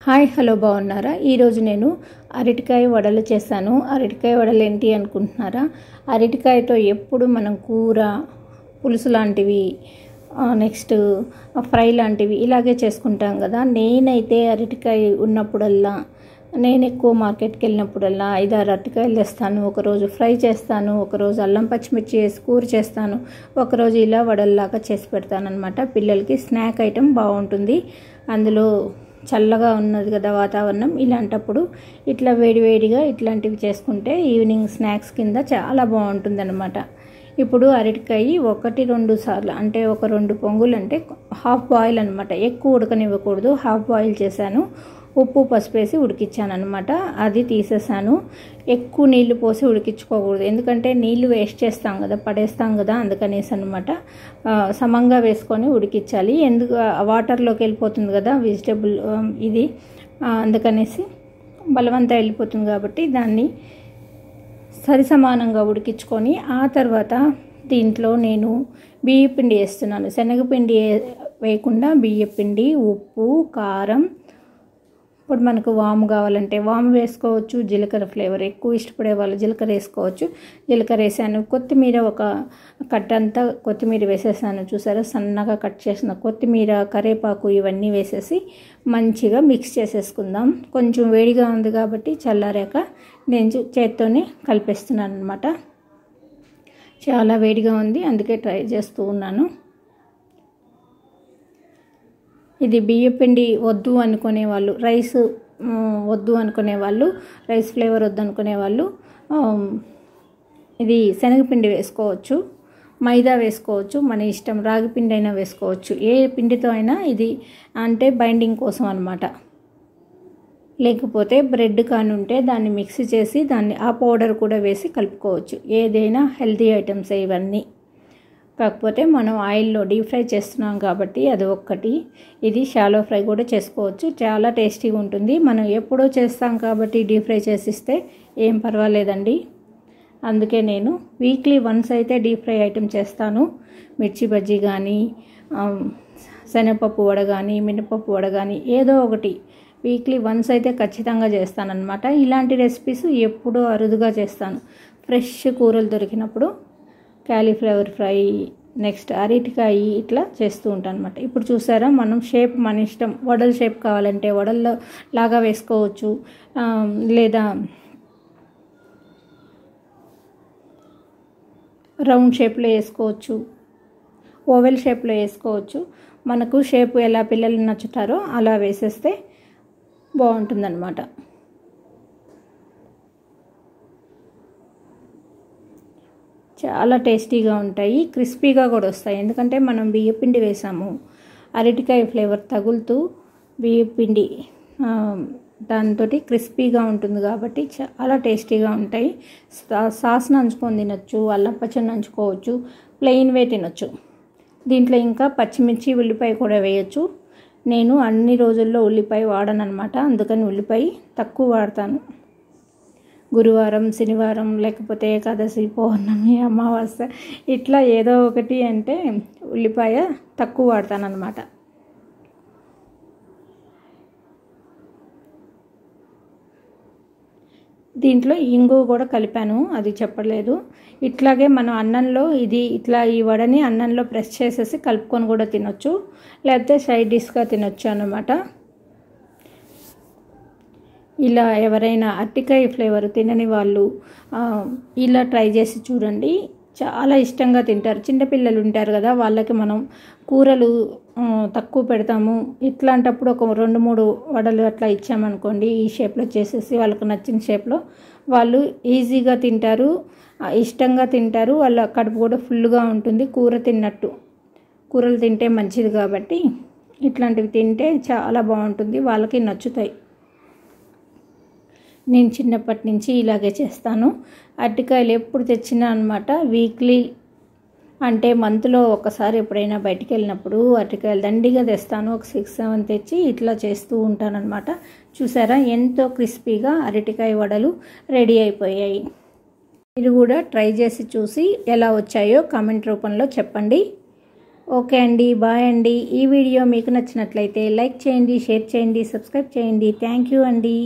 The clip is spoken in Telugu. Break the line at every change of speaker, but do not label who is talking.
హాయ్ హలో బాగున్నారా? ఈరోజు నేను అరటికాయ వడలు చేశాను. అరటికాయ వడలు ఏంటి అనుకుంటున్నారా? అరటికాయతో ఎప్పుడు మనం కూర, పులుసు లాంటివి, నెక్స్ట్ ఫ్రై లాంటివి ఇలాగే చేసుకుంటాం కదా. నేనైతే అరటికాయ ఉన్నప్పుడల్లా, నేను ఎక్కువ మార్కెట్కి వెళ్ళినప్పుడల్లా 5-6 అరటికాయలు తెస్తాను. ఒకరోజు ఫ్రై చేస్తాను, ఒకరోజు అల్లం పచ్చిమిర్చి వేసి కూర చేస్తాను, ఒకరోజు ఇలా వడల్లాగా చేసి పెడతాను అనమాట. పిల్లలకి స్నాక్ ఐటెం బాగుంటుంది. అందులో చల్లగా ఉన్నది కదా వాతావరణం, ఇలాంటప్పుడు ఇట్లా వేడివేడిగా ఇట్లాంటివి చేసుకుంటే ఈవినింగ్ స్నాక్స్ కింద చాలా బాగుంటుంది అనమాట. ఇప్పుడు అరటికాయ 1-2 సార్లు, అంటే ఒక 2 పొంగులు, అంటే హాఫ్ బాయిల్ అనమాట, ఎక్కువ ఉడకనివ్వకూడదు. హాఫ్ బాయిల్ చేశాను, ఉప్పు పసుపు వేసి ఉడికించాను అనమాట. అది తీసేసాను. ఎక్కువ నీళ్లు పోసి ఉడికించుకోకూడదు, ఎందుకంటే నీళ్లు వేస్ట్ చేస్తాం కదా, పడేస్తాం కదా, అందుకనేసి అనమాట. సమంగా వేసుకొని ఉడికించాలి, ఎందుకు వాటర్లోకి వెళ్ళిపోతుంది కదా వెజిటేబుల్ ఇది, అందుకనేసి బలవంతా వెళ్ళిపోతుంది కాబట్టి దాన్ని సరిసమానంగా ఉడికించుకొని ఆ తర్వాత దీంట్లో నేను బియ్యపిండి వేస్తున్నాను. శనగపిండి వేయకుండా బియ్యపిండి, ఉప్పు, కారం, ఇప్పుడు మనకు వాము కావాలంటే వాము వేసుకోవచ్చు. జీలకర్ర ఫ్లేవర్ ఎక్కువ ఇష్టపడే వాళ్ళు జీలకర్ర వేసుకోవచ్చు. జీలకర్ర వేసాను. కొత్తిమీర ఒక కట్ అంతా కొత్తిమీర వేసేసాను. చూసారా, సన్నగా కట్ చేసిన కొత్తిమీర, కరివేపాకు ఇవన్నీ వేసేసి మంచిగా మిక్స్ చేసేసుకుందాం. కొంచెం వేడిగా ఉంది కాబట్టి చల్లారాక నేను చేత్తోనే కలిపేస్తున్నాను అనమాట. చాలా వేడిగా ఉంది, అందుకే ట్రై చేస్తూ ఉన్నాను. ఇది బియ్యపిండి వద్దు అనుకునే వాళ్ళు, రైస్ వద్దు అనుకునే వాళ్ళు, రైస్ ఫ్లేవర్ వద్దు అనుకునే వాళ్ళు ఇది శనగపిండి వేసుకోవచ్చు, మైదా వేసుకోవచ్చు, మన ఇష్టం. రాగి పిండి అయినా వేసుకోవచ్చు, ఏ పిండితో అయినా. ఇది అంటే బైండింగ్ కోసం అనమాట. లేకపోతే బ్రెడ్ కానీ ఉంటే దాన్ని మిక్సీ చేసి దాన్ని ఆ పౌడర్ కూడా వేసి కలుపుకోవచ్చు. ఏదైనా హెల్తీ ఐటమ్స్ ఇవన్నీ. కాకపోతే మనం ఆయిల్లో డీప్ ఫ్రై చేస్తున్నాం కాబట్టి అది ఒక్కటి. ఇది షాలో ఫ్రై కూడా చేసుకోవచ్చు, చాలా టేస్టీగా ఉంటుంది. మనం ఎప్పుడో చేస్తాం కాబట్టి డీప్ ఫ్రై చేసిస్తే ఏం పర్వాలేదండి. అందుకే నేను వీక్లీ వన్స్ అయితే డీప్ ఫ్రై ఐటెం చేస్తాను. మిర్చి బజ్జీ కానీ, శనగపప్పు వడ కానీ, మినపప్పు వడ కానీ, ఏదో ఒకటి వీక్లీ వన్స్ అయితే ఖచ్చితంగా చేస్తానన్నమాట. ఇలాంటి రెసిపీస్ ఎప్పుడూ అరుదుగా చేస్తాను. ఫ్రెష్ కూరలు దొరికినప్పుడు క్యాలీఫ్లవర్ ఫ్రై, నెక్స్ట్ అరటికాయ, ఇట్లా చేస్తూ ఉంటాను అనమాట. ఇప్పుడు చూసారా, మనం షేప్ మన ఇష్టం. వడల షేప్ కావాలంటే వడల్లో లాగా వేసుకోవచ్చు, లేదా రౌండ్ షేప్లో వేసుకోవచ్చు, ఓవెల్ షేప్లో వేసుకోవచ్చు. మనకు షేప్ ఎలా పిల్లలు నచ్చుతారో అలా వేసేస్తే బాగుంటుందన్నమాట. చాలా టేస్టీగా ఉంటాయి, క్రిస్పీగా కూడా వస్తాయి. ఎందుకంటే మనం బియ్యపిండి వేసాము, అరటికాయ ఫ్లేవర్ తగులుతూ బియ్యపిండి దాంతో క్రిస్పీగా ఉంటుంది కాబట్టి చాలా టేస్టీగా ఉంటాయి. సాస్ నంచుకొని తినొచ్చు, అల్లం పచ్చడి నంచుకోవచ్చు, ప్లెయిన్వే తినొచ్చు. దీంట్లో ఇంకా పచ్చిమిర్చి, ఉల్లిపాయ కూడా వేయచ్చు. నేను అన్ని రోజుల్లో ఉల్లిపాయ వాడను అనమాట, అందుకని ఉల్లిపాయ తక్కువ వాడతాను. గురువారం, శనివారం, లేకపోతే ఏకాదశి, పౌర్ణమి, అమావాస్య, ఇట్లా ఏదో ఒకటి అంటే ఉల్లిపాయ తక్కువ వాడతానన్నమాట. దీంట్లో ఇంగువ కూడా కలిపాను, అది చెప్పలేదు. ఇట్లాగే మనం అన్నంలో ఇట్లా ఈ వడని అన్నంలో ప్రెస్ చేసేసి కలుపుకొని కూడా తినొచ్చు, లేకపోతే సైడ్ డిష్గా తినొచ్చు అన్నమాట. ఇలా ఎవరైనా అరటికాయ ఫ్లేవర్ తినని వాళ్ళు ఇలా ట్రై చేసి చూడండి, చాలా ఇష్టంగా తింటారు. చిన్నపిల్లలు ఉంటారు కదా, వాళ్ళకి మనం కూరలు తక్కువ పెడతాము. ఇట్లాంటప్పుడు ఒక 2-3 వడలు అట్లా ఇచ్చామనుకోండి, ఈ షేప్లో చేసేసి వాళ్ళకి నచ్చిన షేప్లో, వాళ్ళు ఈజీగా తింటారు, ఇష్టంగా తింటారు. వాళ్ళ కడుపు కూడా ఫుల్గా ఉంటుంది, కూర తిన్నట్టు. కూరలు తింటే మంచిది కాబట్టి ఇట్లాంటివి తింటే చాలా బాగుంటుంది, వాళ్ళకి నచ్చుతాయి. నేను చిన్నప్పటి నుంచి ఇలాగే చేస్తాను. అరటికాయలు ఎప్పుడు తెచ్చినా అనమాట, వీక్లీ అంటే మంత్లో ఒకసారి ఎప్పుడైనా బయటికి వెళ్ళినప్పుడు అరటికాయలు దండిగా తెస్తాను. ఒక 6-7 తెచ్చి ఇట్లా చేస్తూ ఉంటానన్నమాట. చూసారా, ఎంతో క్రిస్పీగా అరటికాయ వడలు రెడీ అయిపోయాయి. మీరు కూడా ట్రై చేసి చూసి ఎలా వచ్చాయో కామెంట్ రూపంలో చెప్పండి. ఓకే అండి, బాయ్ అండి. ఈ వీడియో మీకు నచ్చినట్లయితే లైక్ చేయండి, షేర్ చేయండి, సబ్స్క్రైబ్ చేయండి. థ్యాంక్ యూ అండి.